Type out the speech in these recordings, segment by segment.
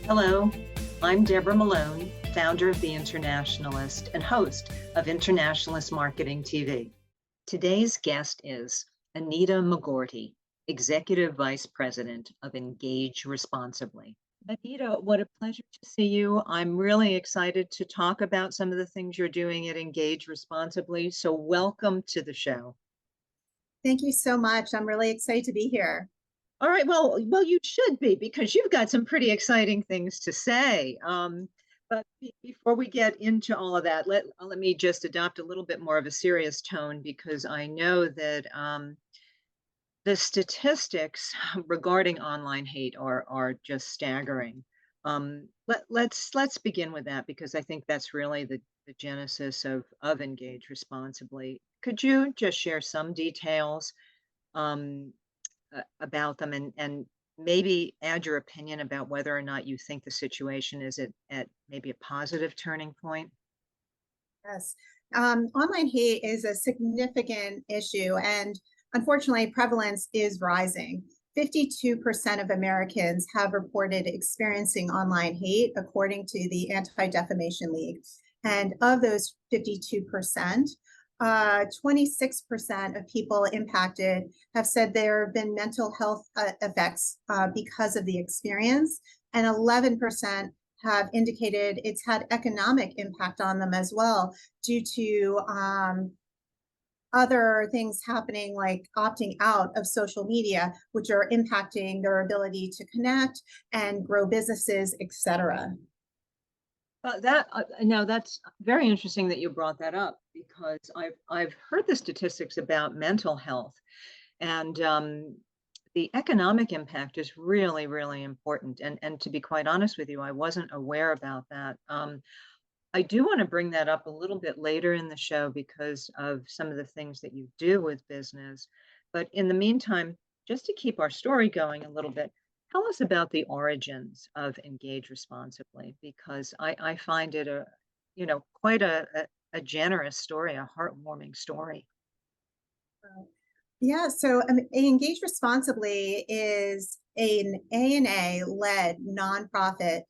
Hello, I'm Deborah Malone, founder of The Internationalist and host of Internationalist Marketing TV. Today's guest is Anita McGorty, Executive Vice President of Engage Responsibly. Anita, what a pleasure to see you. I'm really excited to talk about some of the things you're doing at Engage Responsibly. So welcome to the show. Thank you so much. I'm really excited to be here. All right. Well, you should be because you've got some pretty exciting things to say. But before we get into all of that, let me just adopt a little bit more of a serious tone because I know that the statistics regarding online hate are just staggering. Let's begin with that because I think that's really the genesis of Engage Responsibly. Could you just share some details? About them and maybe add your opinion about whether or not you think the situation is at maybe a positive turning point? Yes. Online hate is a significant issue, and unfortunately, prevalence is rising. 52% of Americans have reported experiencing online hate, according to the Anti-Defamation League. And of those 52%, 26% of people impacted have said there have been mental health effects because of the experience, and 11% have indicated it's had economic impact on them as well due to other things happening like opting out of social media, which are impacting their ability to connect and grow businesses, etc. Now that's very interesting that you brought that up because I've heard the statistics about mental health and the economic impact is really, really important. And to be quite honest with you, I wasn't aware about that. I do want to bring that up a little bit later in the show because of some of the things that you do with business. But in the meantime, just to keep our story going a little bit, tell us about the origins of Engage Responsibly because I find it quite a generous story, a heartwarming story. Yeah, so Engage Responsibly is an ANA-led nonprofit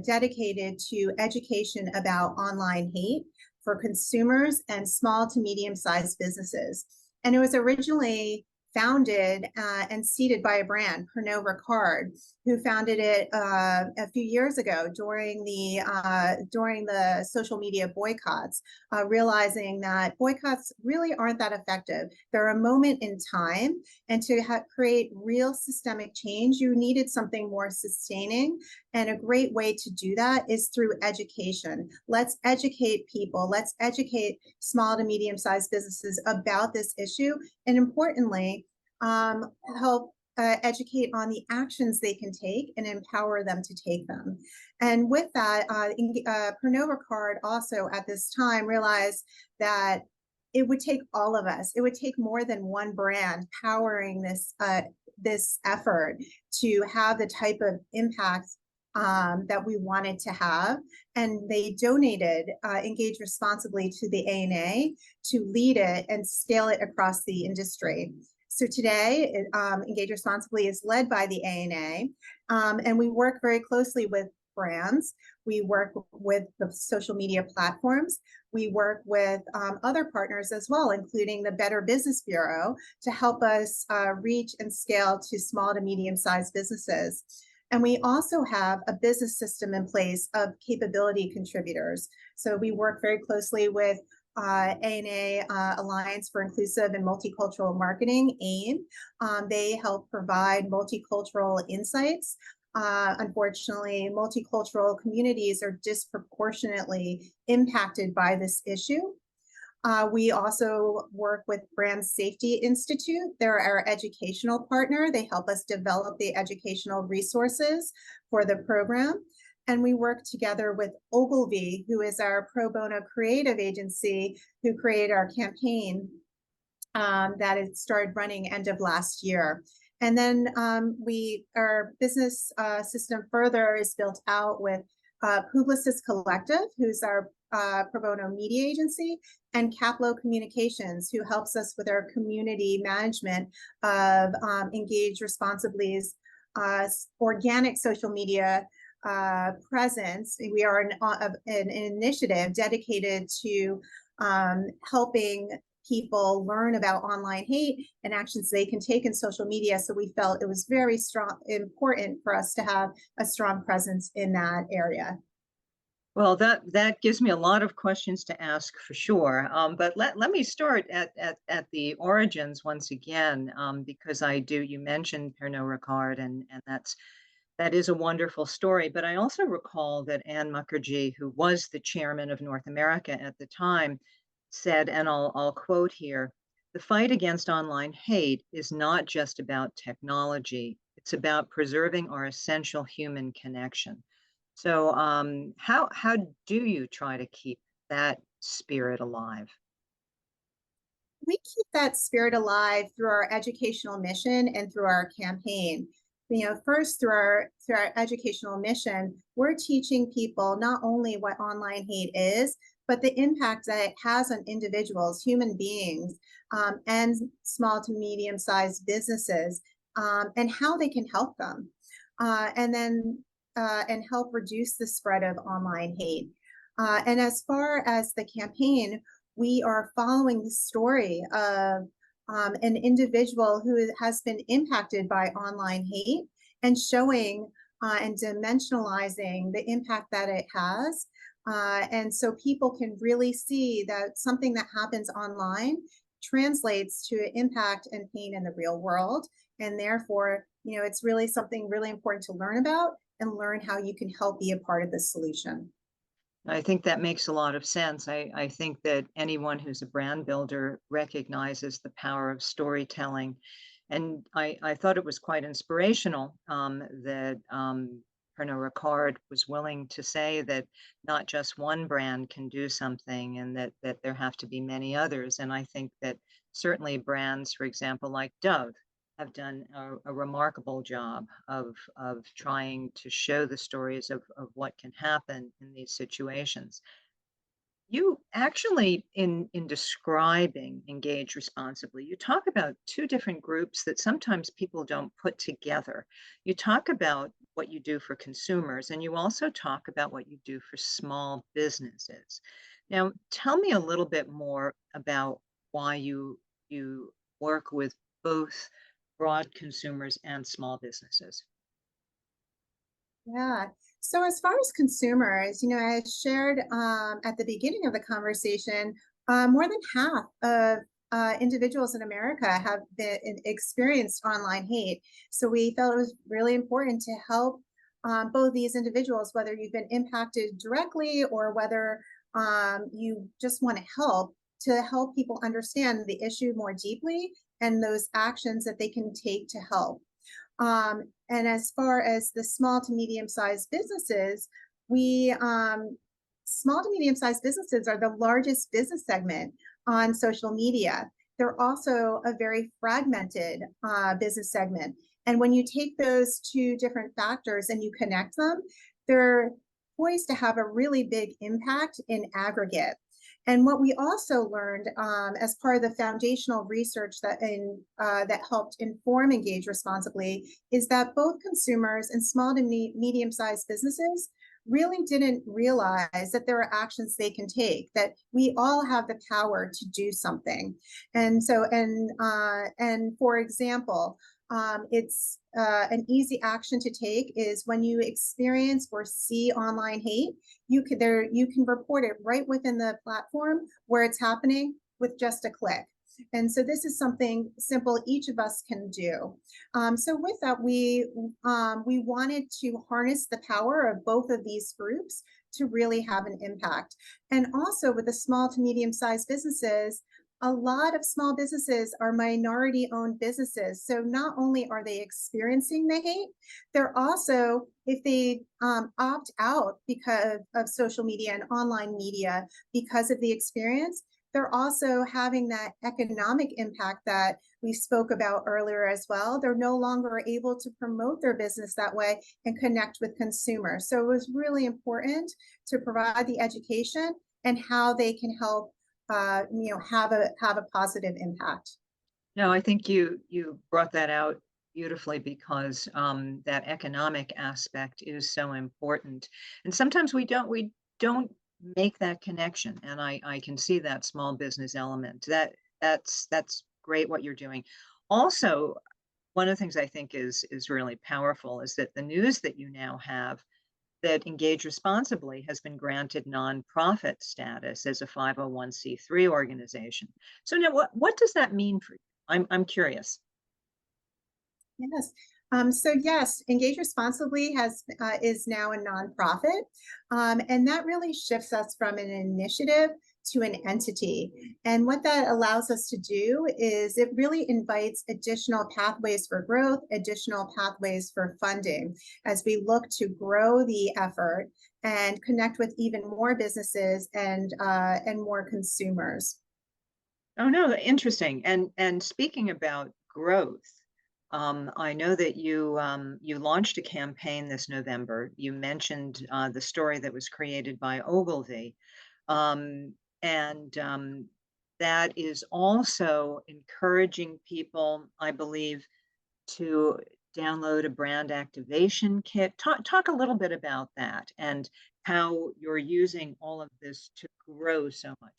dedicated to education about online hate for consumers and small to medium-sized businesses. And it was originally founded and seeded by a brand, Pernod Ricard, who founded it a few years ago during the social media boycotts, realizing that boycotts really aren't that effective. They're a moment in time, and to create real systemic change, you needed something more sustaining. And a great way to do that is through education. Let's educate people. Let's educate small to medium-sized businesses about this issue, and importantly, help educate on the actions they can take and empower them to take them. And with that, Pernod Ricard also at this time realized that it would take all of us. It would take more than one brand powering this effort to have the type of impact that we wanted to have. And they donated Engage Responsibly to the ANA to lead it and scale it across the industry. So today, Engage Responsibly is led by the ANA, and we work very closely with brands. We work with the social media platforms. We work with other partners as well, including the Better Business Bureau, to help us reach and scale to small to medium-sized businesses. And we also have a business system in place of capability contributors. So we work very closely with ANA Alliance for Inclusive and Multicultural Marketing, AIM. They help provide multicultural insights. Unfortunately, multicultural communities are disproportionately impacted by this issue. We also work with Brand Safety Institute. They're our educational partner. They help us develop the educational resources for the program. And we work together with Ogilvy, who is our pro bono creative agency, who created our campaign that it started running end of last year. And then our business system further is built out with Publicis Collective, who's our pro bono media agency, and Caplo Communications, who helps us with our community management of Engage Responsibly's organic social media presence. We are an initiative dedicated to helping people learn about online hate and actions they can take in social media. So we felt it was very important for us to have a strong presence in that area. Well, that gives me a lot of questions to ask for sure. But let me start at the origins once again, because you mentioned Pernod Ricard, and that is a wonderful story. But I also recall that Anne Mukherjee, who was the chairman of North America at the time, said, and I'll quote here, "The fight against online hate is not just about technology. It's about preserving our essential human connection." So, how do you try to keep that spirit alive? We keep that spirit alive through our educational mission and through our campaign. First through our educational mission, we're teaching people not only what online hate is, but the impact that it has on individuals, human beings, and small to medium-sized businesses, and how they can help them, and help reduce the spread of online hate. And as far as the campaign, we are following the story of an individual who has been impacted by online hate and showing and dimensionalizing the impact that it has. And so people can really see that something that happens online translates to impact and pain in the real world. And therefore, it's really something really important to learn about and learn how you can help be a part of the solution. I think that makes a lot of sense. I think that anyone who's a brand builder recognizes the power of storytelling. And I thought it was quite inspirational that Pernod Ricard was willing to say that not just one brand can do something, and that there have to be many others. And I think that certainly brands, for example, like Dove, have done a remarkable job of trying to show the stories of what can happen in these situations. You actually, in describing Engage Responsibly, you talk about two different groups that sometimes people don't put together. You talk about what you do for consumers, and you also talk about what you do for small businesses. Now, tell me a little bit more about why you work with both broad consumers and small businesses. Yeah. So as far as consumers, I shared at the beginning of the conversation, more than half of individuals in America have experienced online hate. So we felt it was really important to help both these individuals, whether you've been impacted directly or whether you just want to help people understand the issue more deeply and those actions that they can take to help. And as far as the small to medium-sized businesses, small to medium-sized businesses are the largest business segment on social media. They're also a very fragmented business segment. And when you take those two different factors and you connect them, they're poised to have a really big impact in aggregate. And what we also learned as part of the foundational research that helped inform Engage Responsibly is that both consumers and small to medium-sized businesses really didn't realize that there are actions they can take, that we all have the power to do something. And so, and for example, it's an easy action to take is when you experience or see online hate, you can report it right within the platform where it's happening with just a click. And so this is something simple each of us can do. So with that, we wanted to harness the power of both of these groups to really have an impact. And also with the small to medium-sized businesses, a lot of small businesses are minority-owned businesses. So not only are they experiencing the hate, they're also, if they opt out because of social media and online media because of the experience, they're also having that economic impact that we spoke about earlier as well. They're no longer able to promote their business that way and connect with consumers. So it was really important to provide the education and how they can help have a positive impact. No, I think you brought that out beautifully because that economic aspect is so important. And sometimes we don't make that connection. And I can see that small business element. That's great what you're doing. Also, one of the things I think is really powerful is that the news that you now have that Engage Responsibly has been granted nonprofit status as a 501(c)(3) organization. So now what does that mean for you? I'm curious. Yes. So yes, Engage Responsibly is now a nonprofit, and that really shifts us from an initiative to an entity. And what that allows us to do is it really invites additional pathways for growth, additional pathways for funding as we look to grow the effort and connect with even more businesses and more consumers. Oh no, interesting. And speaking about growth, I know that you launched a campaign this November. You mentioned the story that was created by Ogilvy, um, and that is also encouraging people, I believe, to download a brand activation kit. Talk a little bit about that and how you're using all of this to grow so much.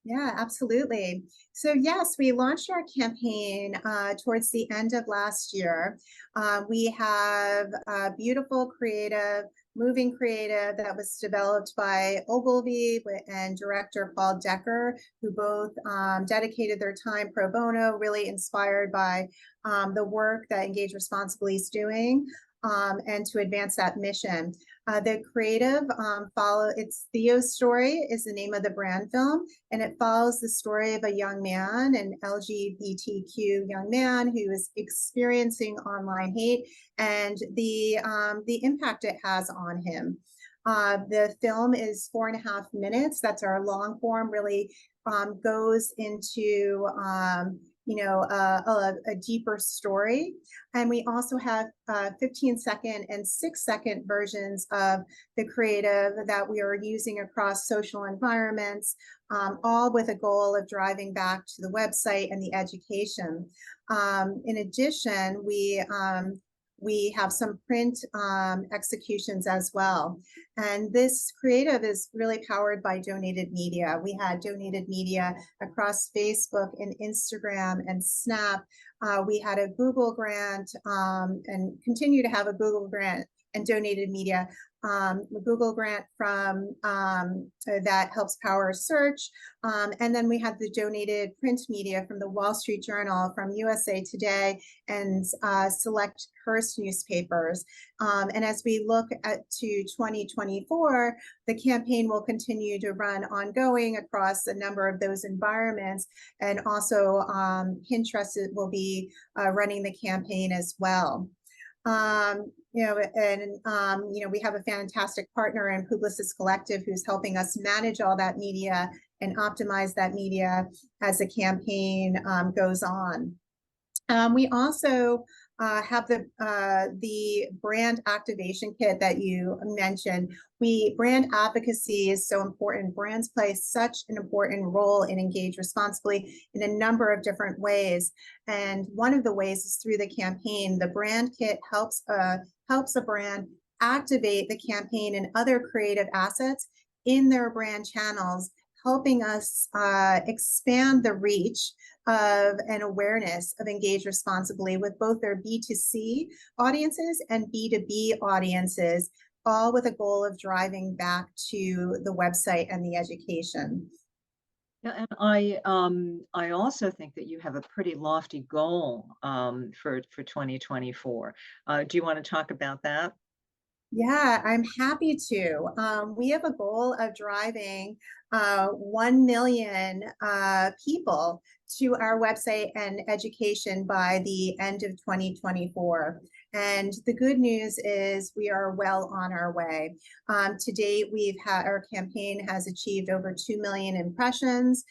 Yeah, absolutely. So yes, we launched our campaign towards the end of last year. We have a beautiful creative, moving creative that was developed by Ogilvy and director Paul Decker, who both dedicated their time pro bono, really inspired by the work that Engage Responsibly is doing. And to advance that mission. The creative it's Theo's Story is the name of the brand film, and it follows the story of a young man, an LGBTQ young man who is experiencing online hate and the impact it has on him. The film is 4.5 minutes. That's our long form, really goes into a deeper story. And we also have 15-second and 6-second versions of the creative that we are using across social environments, all with a goal of driving back to the website and the education. In addition, we have some print executions as well. And this creative is really powered by donated media. We had donated media across Facebook and Instagram and Snap. We had a Google grant and continue to have a Google grant and donated media. The Google grant from that helps power search. And then we had the donated print media from the Wall Street Journal, from USA Today, and select Hearst newspapers. And as we look to 2024, the campaign will continue to run ongoing across a number of those environments. And also Pinterest will be running the campaign as well. We have a fantastic partner in Publicis Collective who's helping us manage all that media and optimize that media as the campaign goes on. We also have the brand activation kit that you mentioned. Brand advocacy is so important. Brands play such an important role in Engage Responsibly in a number of different ways. And one of the ways is through the campaign. The brand kit helps a brand activate the campaign and other creative assets in their brand channels, helping us expand the reach of an awareness of Engage Responsibly with both their B2C audiences and B2B audiences, all with a goal of driving back to the website and the education. Yeah, and I also think that you have a pretty lofty goal for 2024. Do you want to talk about that? Yeah, I'm happy to. We have a goal of driving 1 million people to our website and education by the end of 2024. And the good news is we are well on our way. To date, our campaign has achieved over 2 million impressions.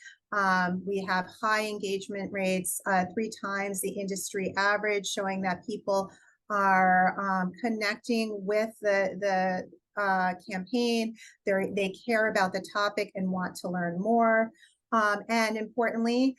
We have high engagement rates, 3 times the industry average, showing that people are connecting with the campaign. They care about the topic and want to learn more. And importantly,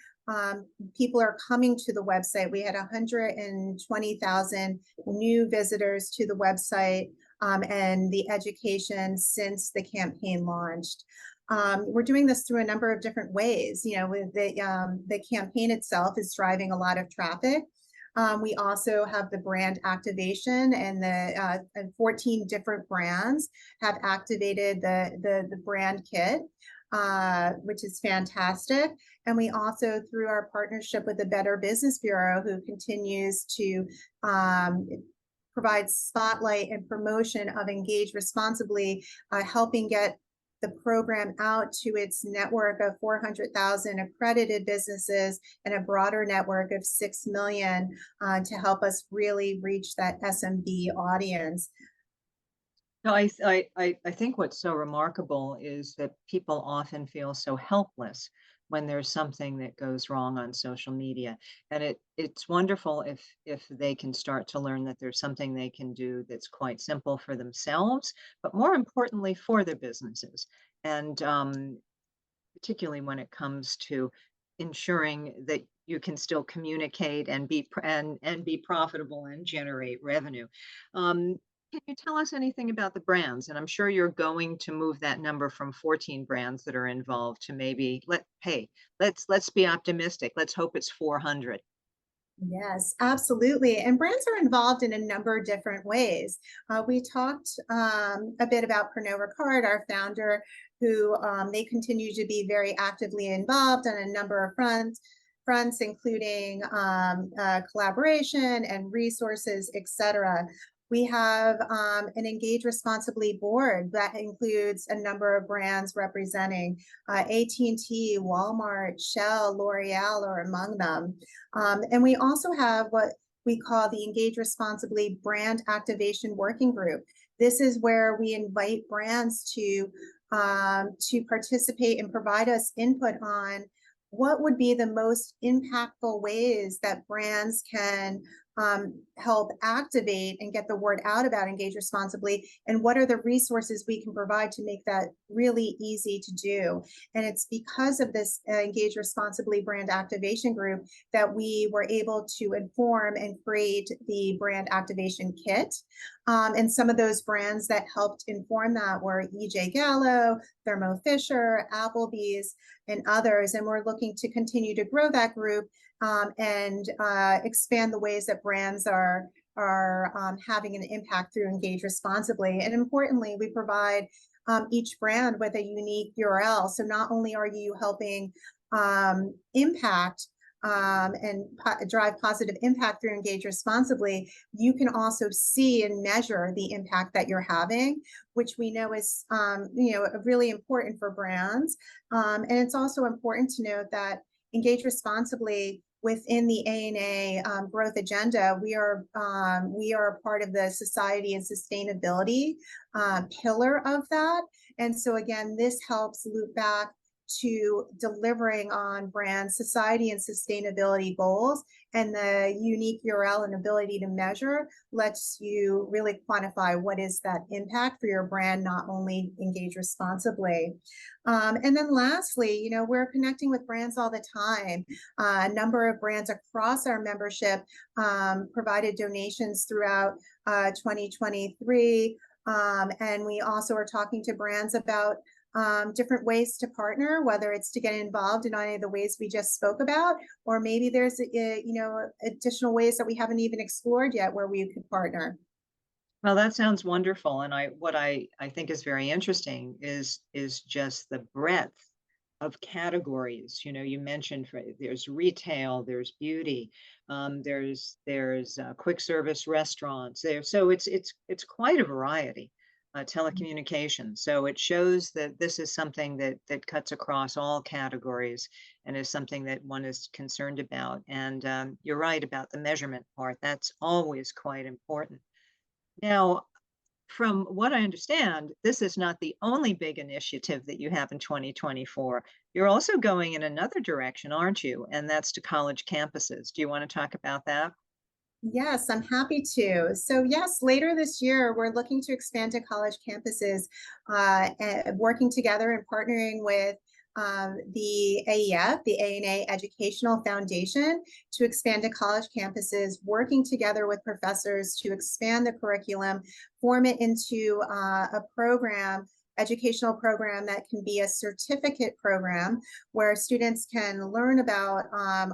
people are coming to the website. We had 120,000 new visitors to the website, and the education since the campaign launched. We're doing this through a number of different ways. With the campaign itself is driving a lot of traffic. We also have the brand activation, and the 14 different brands have activated the brand kit, which is fantastic. And we also, through our partnership with the Better Business Bureau, who continues to provide spotlight and promotion of Engage Responsibly, helping get the program out to its network of 400,000 accredited businesses and a broader network of 6 million, to help us really reach that SMB audience. No, I think what's so remarkable is that people often feel so helpless when there's something that goes wrong on social media. And it's wonderful if they can start to learn that there's something they can do that's quite simple for themselves, but more importantly for their businesses. And particularly when it comes to ensuring that you can still communicate and be profitable and generate revenue. Can you tell us anything about the brands? And I'm sure you're going to move that number from 14 brands that are involved to maybe let's be optimistic. Let's hope it's 400. Yes, absolutely. And brands are involved in a number of different ways. We talked a bit about Pernod Ricard, our founder, who they continue to be very actively involved on a number of fronts, including collaboration and resources, etc. We have an Engage Responsibly board that includes a number of brands representing AT&T, Walmart, Shell, L'Oreal are among them. And we also have what we call the Engage Responsibly Brand Activation Working Group. This is where we invite brands to participate and provide us input on what would be the most impactful ways that brands can help activate and get the word out about Engage Responsibly, and what are the resources we can provide to make that really easy to do. And it's because of this Engage Responsibly brand activation group that we were able to inform and create the brand activation kit. And some of those brands that helped inform that were EJ Gallo, Thermo Fisher, Applebee's, and others. And we're looking to continue to grow that group and expand the ways that brands are having an impact through Engage Responsibly. And importantly, we provide each brand with a unique URL. So not only are you helping impact and drive positive impact through Engage Responsibly, you can also see and measure the impact that you're having, which we know is really important for brands. And it's also important to note that Engage Responsibly within the ANA growth agenda, we are a part of the society and sustainability pillar of that. And so again, this helps loop back to delivering on brand society and sustainability goals, and the unique URL and ability to measure lets you really quantify what is that impact for your brand, not only Engage Responsibly. And then lastly, we're connecting with brands all the time. A number of brands across our membership provided donations throughout 2023. And we also are talking to brands about different ways to partner, whether it's to get involved in any of the ways we just spoke about, or maybe there's additional ways that we haven't even explored yet where we could partner. Well, that sounds wonderful. And what I think is very interesting is just the breadth of categories. You mentioned there's retail, there's beauty, there's quick service restaurants there. So it's quite a variety. Telecommunications. So it shows that this is something that cuts across all categories and is something that one is concerned about. And you're right about the measurement part. That's always quite important. Now, from what I understand, this is not the only big initiative that you have in 2024. You're also going in another direction, aren't you? And that's to college campuses. Do you want to talk about that? Yes, I'm happy to. So yes, later this year, we're looking to expand to college campuses, working together and partnering with the AEF, the ANA Educational Foundation, to expand to college campuses, working together with professors to expand the curriculum, form it into a program, educational program that can be a certificate program where students can learn about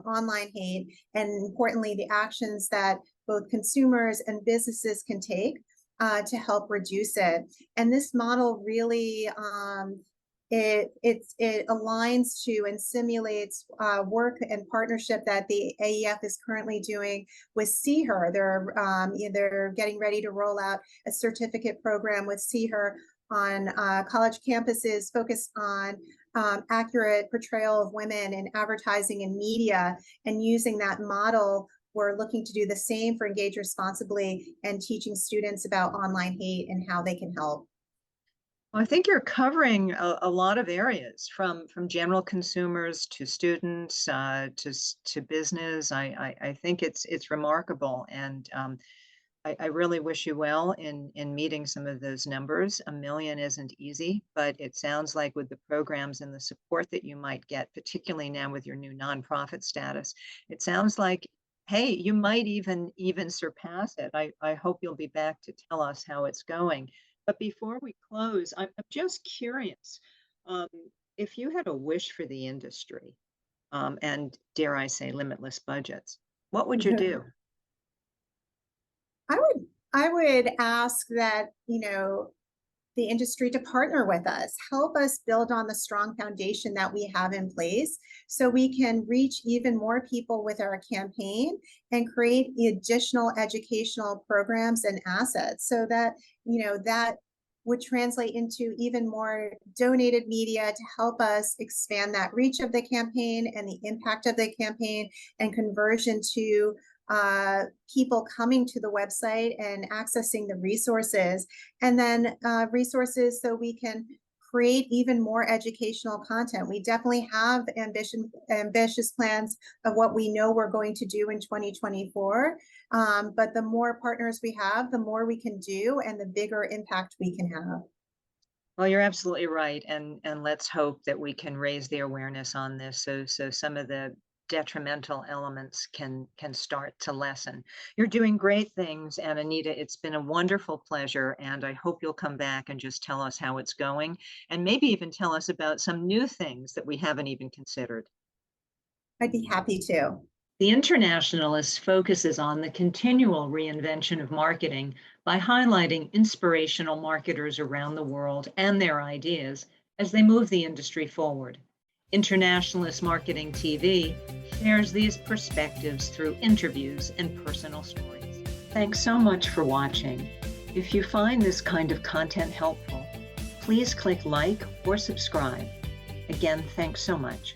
online hate and, importantly, the actions that both consumers and businesses can take to help reduce it. And this model really it aligns to and simulates work and partnership that the AEF is currently doing with CHER. They're getting ready to roll out a certificate program with CHER on college campuses focused on accurate portrayal of women in advertising and media, and using that model. We're looking to do the same for Engage Responsibly and teaching students about online hate and how they can help. Well, I think you're covering a lot of areas, from general consumers to students to business. I think it's remarkable, and I really wish you well in meeting some of those numbers. 1 million isn't easy, but it sounds like with the programs and the support that you might get, particularly now with your new nonprofit status, it sounds like, hey, you might even surpass it. I hope you'll be back to tell us how it's going. But before we close, I'm just curious, if you had a wish for the industry, and dare I say limitless budgets, what would you do? I would ask that, the industry to partner with us, help us build on the strong foundation that we have in place so we can reach even more people with our campaign and create additional educational programs and assets so that, that would translate into even more donated media to help us expand that reach of the campaign and the impact of the campaign and conversion to people coming to the website and accessing the resources, and then resources so we can create even more educational content. We definitely have ambitious plans of what we know we're going to do in 2024. But the more partners we have, the more we can do and the bigger impact we can have. Well, you're absolutely right, and let's hope that we can raise the awareness on this, so some of the detrimental elements can start to lessen. You're doing great things, and Anita, it's been a wonderful pleasure, and I hope you'll come back and just tell us how it's going, and maybe even tell us about some new things that we haven't even considered. I'd be happy to. The Internationalist focuses on the continual reinvention of marketing by highlighting inspirational marketers around the world and their ideas as they move the industry forward. Internationalist Marketing TV shares these perspectives through interviews and personal stories. Thanks so much for watching. If you find this kind of content helpful, please click like or subscribe. Again, thanks so much.